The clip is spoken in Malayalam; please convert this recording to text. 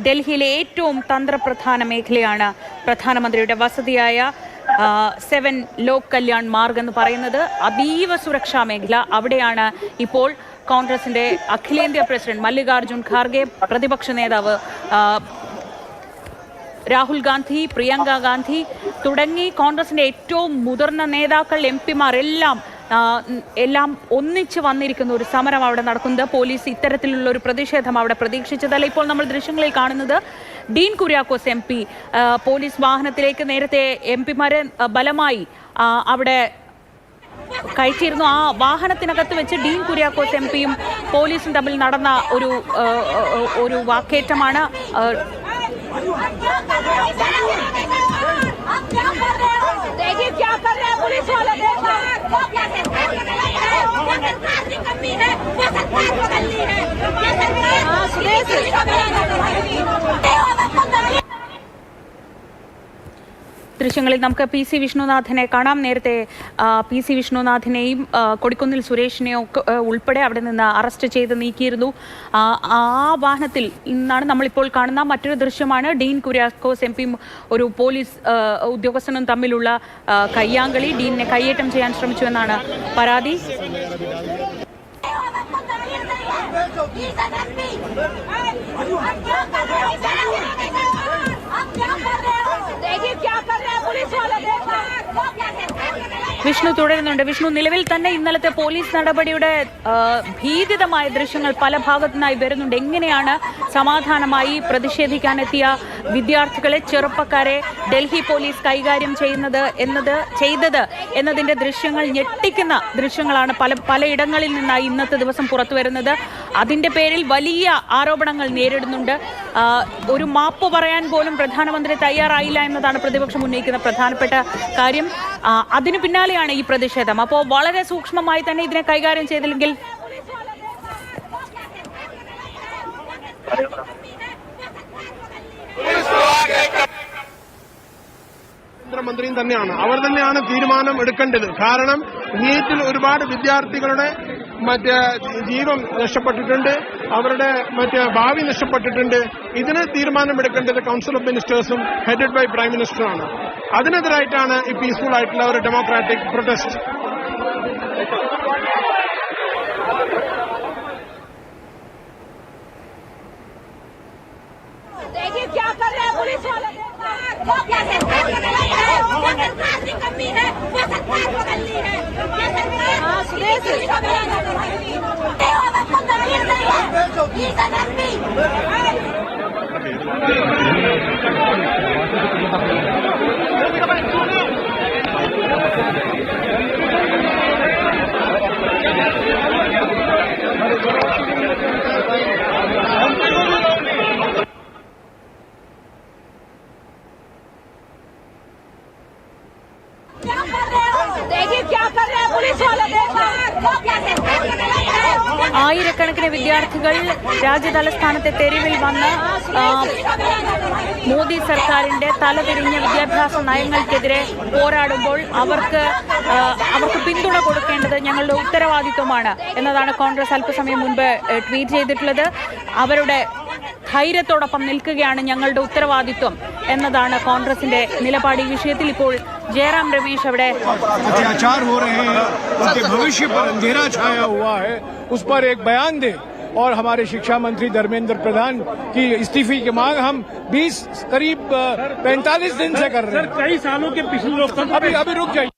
ഡൽഹിയിലെ ഏറ്റവും തന്ത്രപ്രധാന മേഖലയാണ് പ്രധാനമന്ത്രിയുടെ വസതിയായ 7 ലോക് കല്യാൺ മാർഗ് എന്ന് പറയുന്നത്. അതീവ സുരക്ഷാ മേഖല. അവിടെയാണ് ഇപ്പോൾ കോൺഗ്രസിന്റെ അഖിലേന്ത്യാ പ്രസിഡന്റ് മല്ലികാർജുൻ ഖാർഗെ, പ്രതിപക്ഷ നേതാവ് രാഹുൽ ഗാന്ധി, പ്രിയങ്ക ഗാന്ധി തുടങ്ങി കോൺഗ്രസിന്റെ ഏറ്റവും മുതിർന്ന നേതാക്കൾ, എംപിമാർ എല്ലാം ഒന്നിച്ച് വന്നിരിക്കുന്ന ഒരു സമരം അവിടെ നടക്കുന്നത്. പോലീസ് ഇത്തരത്തിലുള്ള ഒരു പ്രതിഷേധം അവിടെ പ്രതീക്ഷിച്ചതല്ല. ഇപ്പോൾ നമ്മൾ ദൃശ്യങ്ങളിൽ കാണുന്നത് ഡീൻ കുര്യാക്കോസ് MP പോലീസ് വാഹനത്തിലേക്ക് നേരത്തെ എംപിമാരെ ബലമായി അവിടെ കയറ്റിയിരുന്നു. ആ വാഹനത്തിനകത്ത് വെച്ച് ഡീൻ കുര്യാക്കോസ് MPയും പോലീസും തമ്മിൽ നടന്ന ഒരു വാക്കേറ്റമാണ്. ദൃശ്യങ്ങളിൽ നമുക്ക് PC വിഷ്ണുനാഥനെ കാണാം. നേരത്തെ PC വിഷ്ണുനാഥിനെയും കൊടിക്കുന്നിൽ സുരേഷിനെയും ഒക്കെ ഉൾപ്പെടെ അവിടെ നിന്ന് അറസ്റ്റ് ചെയ്ത് നീക്കിയിരുന്നു. ആ വാഹനത്തിൽ ഇന്നാണ് നമ്മളിപ്പോൾ കാണുന്ന മറ്റൊരു ദൃശ്യമാണ്. ഡീൻ കുര്യാക്കോസ് MPയും ഒരു പോലീസ് ഉദ്യോഗസ്ഥനും തമ്മിലുള്ള കയ്യാങ്കളി. ഡീനിനെ കയ്യേറ്റം ചെയ്യാൻ ശ്രമിച്ചു എന്നാണ് പരാതി. വിഷ്ണു തുടരുന്നുണ്ട്. വിഷ്ണു, നിലവിൽ തന്നെ ഇന്നലത്തെ പോലീസ് നടപടിയുടെ ഭീതിതമായ ദൃശ്യങ്ങൾ പല ഭാഗത്തുനിന്നായി വരുന്നുണ്ട്. എങ്ങനെയാണ് സമാധാനമായി പ്രതിഷേധിക്കാനെത്തിയ വിദ്യാർത്ഥികളെ, ചെറുപ്പക്കാരെ ഡൽഹി പോലീസ് കൈകാര്യം ചെയ്തത് എന്നതിന്റെ ദൃശ്യങ്ങൾ ഞെട്ടിക്കുന്ന ദൃശ്യങ്ങളാണ് പലയിടങ്ങളിൽ നിന്നായി ഇന്നത്തെ ദിവസം പുറത്തു വരുന്നത്. അതിന്റെ പേരിൽ വലിയ ആരോപണങ്ങൾ നേരിടുന്നുണ്ട്. ഒരു മാപ്പ് പറയാൻ പോലും പ്രധാനമന്ത്രി തയ്യാറായില്ല എന്നതാണ് പ്രതിപക്ഷം ഉന്നയിക്കുന്ന പ്രധാനപ്പെട്ട കാര്യം. അതിനു പിന്നാലെയാണ് ഈ പ്രതിഷേധം. അപ്പോൾ വളരെ സൂക്ഷ്മമായി തന്നെ ഇതിനെ കൈകാര്യം ചെയ്തില്ലെങ്കിൽ മന്ത്രിയും തന്നെയാണ്, അവർ തന്നെയാണ് തീരുമാനം എടുക്കേണ്ടത്. കാരണം നീറ്റിൽ ഒരുപാട് വിദ്യാർത്ഥികളുടെ ജീവൻ നഷ്ടപ്പെട്ടിട്ടുണ്ട്, അവരുടെ ഭാവി നഷ്ടപ്പെട്ടിട്ടുണ്ട്. ഇതിന് തീരുമാനമെടുക്കേണ്ടത് കൗൺസിൽ ഓഫ് മിനിസ്റ്റേഴ്സും ഹെഡഡ് ബൈ പ്രൈം മിനിസ്റ്ററാണ്. അതിനെതിരായിട്ടാണ് ഈ പീസ്ഫുൾ ആയിട്ടുള്ള ഒരു ഡെമോക്രാറ്റിക് പ്രൊട്ടസ്റ്റ്. ആയിരക്കണക്കിന് വിദ്യാർത്ഥികൾ രാജ്യതലസ്ഥാനത്തെ തെരുവിൽ വന്ന് മോദി സർക്കാരിന്റെ തലതിരിഞ്ഞ വിദ്യാഭ്യാസ നയങ്ങൾക്കെതിരെ പോരാടുമ്പോൾ അവർക്ക് പിന്തുണ കൊടുക്കേണ്ടത് ഞങ്ങളുടെ ഉത്തരവാദിത്വമാണ് എന്നതാണ് കോൺഗ്രസ് അല്പസമയം മുൻപ് ട്വീറ്റ് ചെയ്തിട്ടുള്ളത്. അവരുടെ ധൈര്യത്തോടൊപ്പം നിൽക്കുകയാണ് ഞങ്ങളുടെ ഉത്തരവാദിത്വം എന്നതാണ് കോൺഗ്രസിന്റെ നിലപാട്. ഈ വിഷയത്തിൽ ഇപ്പോൾ जयराम रमेश അവിടെ अत्याचार हो रहे हैं, उनके भविष्य पर अंधेरा छाया हुआ है, उस पर एक बयान दे। और हमारे शिक्षा मंत्री धर्मेंद्र प्रधान की इस्तीफे की मांग हम 20 करीब 45 दिन से कर रहे हैं। कई सालों के पिछले लोकतंत्र अभी रुक जाइए।